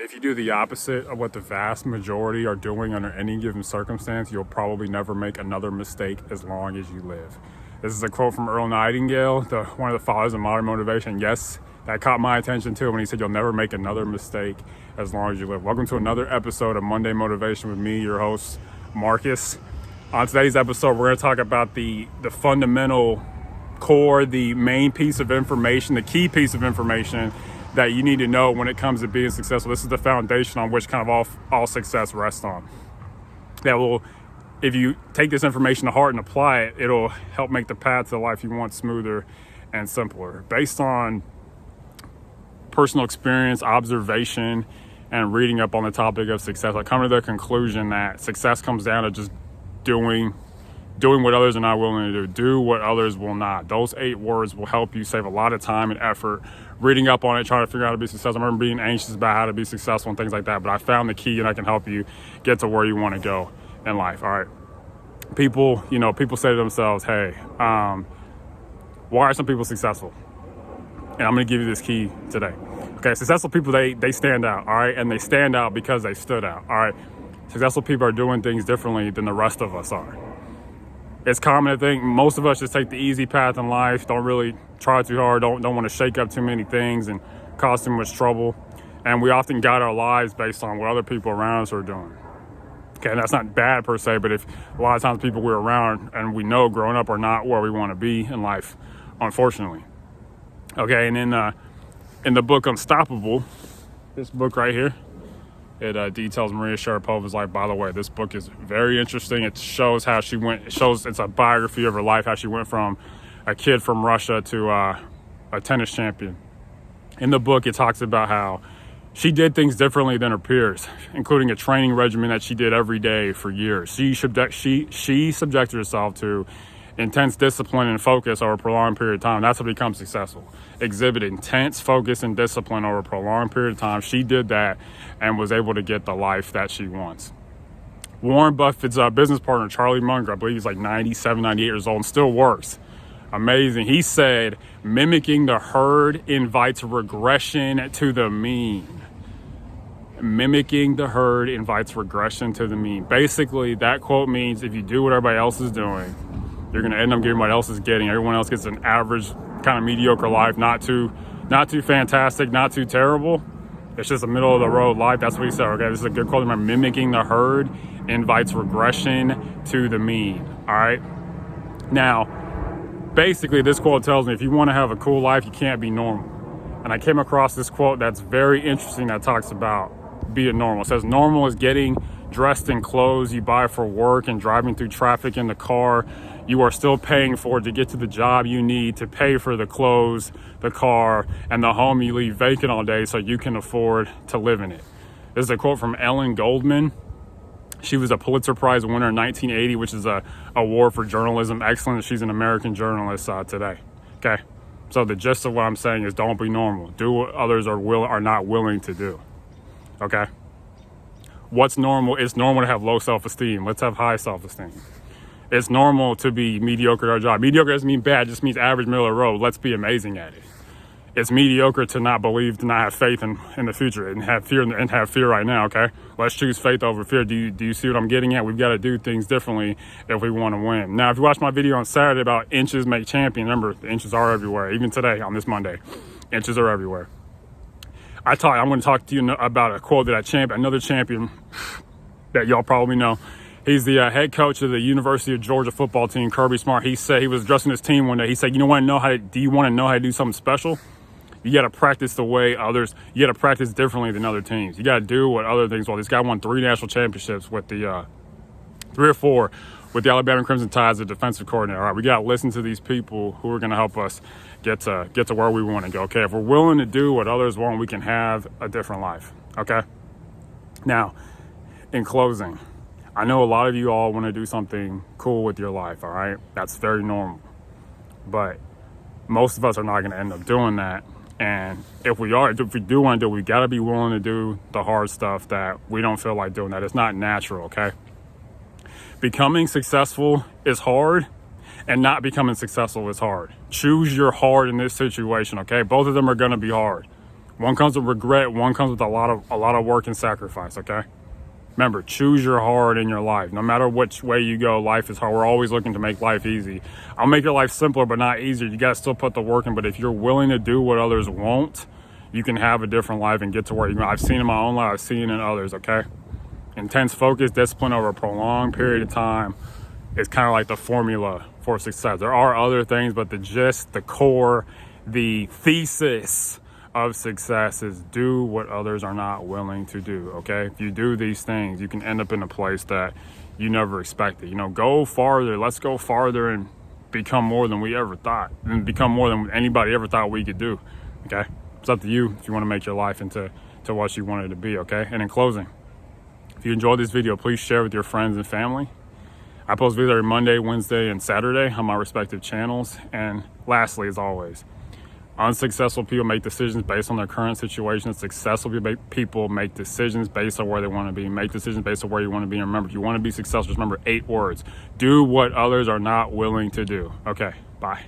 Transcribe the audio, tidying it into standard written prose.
If you do the opposite of what the vast majority are doing under any given circumstance, you'll probably never make another mistake as long as you live. This is a quote from Earl Nightingale, one of the fathers of modern motivation. Yes, that caught my attention too when he said you'll never make another mistake as long as you live. Welcome to another episode of Monday Motivation with me, your host, Marcus. On today's episode, we're going to talk about the fundamental core, the main piece of information, the key piece of information that you need to know when it comes to being successful. This is the foundation on which kind of all success rests on. That will, if you take this information to heart and apply it, it'll help make the path to the life you want smoother and simpler. Based on personal experience, observation, and reading up on the topic of success, I come to the conclusion that success comes down to just doing what others are not willing to do. Do what others will not. Those 8 words will help you save a lot of time and effort reading up on it, trying to figure out how to be successful. I remember being anxious about how to be successful and things like that, but I found the key and I can help you get to where you want to go in life. All right. People say to themselves, hey, why are some people successful? And I'm going to give you this key today. Okay, successful people, they stand out, all right? And they stand out because they stood out, all right? Successful people are doing things differently than the rest of us are. It's common to think most of us just take the easy path in life, don't really try too hard, don't want to shake up too many things and cause too much trouble. And we often guide our lives based on what other people around us are doing. Okay, and that's not bad per se, but if a lot of times people we're around and we know growing up are not where we want to be in life, unfortunately. Okay, and in the book Unstoppable, this book right here, it details Maria Sharapova's life. By the way, this book is very interesting. It shows how she went. It's a biography of her life, how she went from a kid from Russia to a tennis champion. In the book, it talks about how she did things differently than her peers, including a training regimen that she did every day for years. She subjected herself to intense discipline and focus over a prolonged period of time. That's how to become successful. Exhibit intense focus and discipline over a prolonged period of time. She did that and was able to get the life that she wants. Warren Buffett's business partner, Charlie Munger, I believe he's like 97, 98 years old and still works. Amazing. He said, mimicking the herd invites regression to the mean. Mimicking the herd invites regression to the mean. Basically, that quote means if you do what everybody else is doing, you're going to end up getting what else is getting. Everyone else gets an average, kind of mediocre life, not too fantastic, not too terrible. It's just a middle of the road life. That's what he said. Okay, this is a good quote. Remember, mimicking the herd invites regression to the mean. All right. Now, basically, this quote tells me if you want to have a cool life, you can't be normal. And I came across this quote that's very interesting that talks about being normal. It says normal is getting dressed in clothes you buy for work and driving through traffic in the car you are still paying for to get to the job you need to pay for the clothes, the car, and the home you leave vacant all day so you can afford to live in it. This is a quote from Ellen Goldman. She was a Pulitzer Prize winner in 1980, which is a award for journalism excellence. She's an American journalist today. Okay, so the gist of what I'm saying is don't be normal. Do what others are not willing to do. Okay. What's normal? It's normal to have low self-esteem. Let's have high self-esteem. It's normal to be mediocre at our job. Mediocre doesn't mean bad, it just means average, middle of the road. Let's be amazing at it. It's mediocre to not believe, to not have faith in the future and have fear right now, okay? Let's choose faith over fear. Do you see what I'm getting at? We've got to do things differently if we want to win. Now, if you watch my video on Saturday about inches make champion, remember, the inches are everywhere. Even today, on this Monday, inches are everywhere. I'm going to talk to you about a quote that another champion that y'all probably know. He's the head coach of the University of Georgia football team, Kirby Smart. He said he was addressing his team one day. He said, do you want to know how to do something special? You got to practice the way others, you got to practice differently than other teams. You got to do what other things. Well, this guy won 3 national championships with 3 or 4 with the Alabama Crimson Tide as a defensive coordinator. All right, we got to listen to these people who are going to help us get to where we want to go. Okay, if we're willing to do what others want, we can have a different life. Okay. Now, in closing, I know a lot of you all want to do something cool with your life. All right, that's very normal, but most of us are not going to end up doing that. And if we do want to do it, we got to be willing to do the hard stuff that we don't feel like doing. That it's not natural. Okay. Becoming successful is hard, and not becoming successful is hard. Choose your hard in this situation, okay? Both of them are going to be hard. One comes with regret, one comes with a lot of work and sacrifice, okay? Remember, choose your hard in your life. No matter which way you go, life is hard. We're always looking to make life easy. I'll make your life simpler, but not easier. You got to still put the work in. But if you're willing to do what others won't, you can have a different life and get to where you go. I've seen in my own life, I've seen in others, okay? Intense focus, discipline over a prolonged period of time is kind of like the formula for success. There are other things, but the gist, the core, the thesis of success is do what others are not willing to do, okay? If you do these things, you can end up in a place that you never expected. You know, go farther. Let's go farther and become more than we ever thought, and become more than anybody ever thought we could do, okay? It's up to you if you want to make your life into what you want it to be, okay? And in closing, if you enjoyed this video, please share with your friends and family. I post videos every Monday, Wednesday, and Saturday on my respective channels. And lastly, as always, unsuccessful people make decisions based on their current situation. Successful people make decisions based on where they want to be. Make decisions based on where you want to be. And remember, if you want to be successful, just remember 8 words. Do what others are not willing to do. Okay, bye.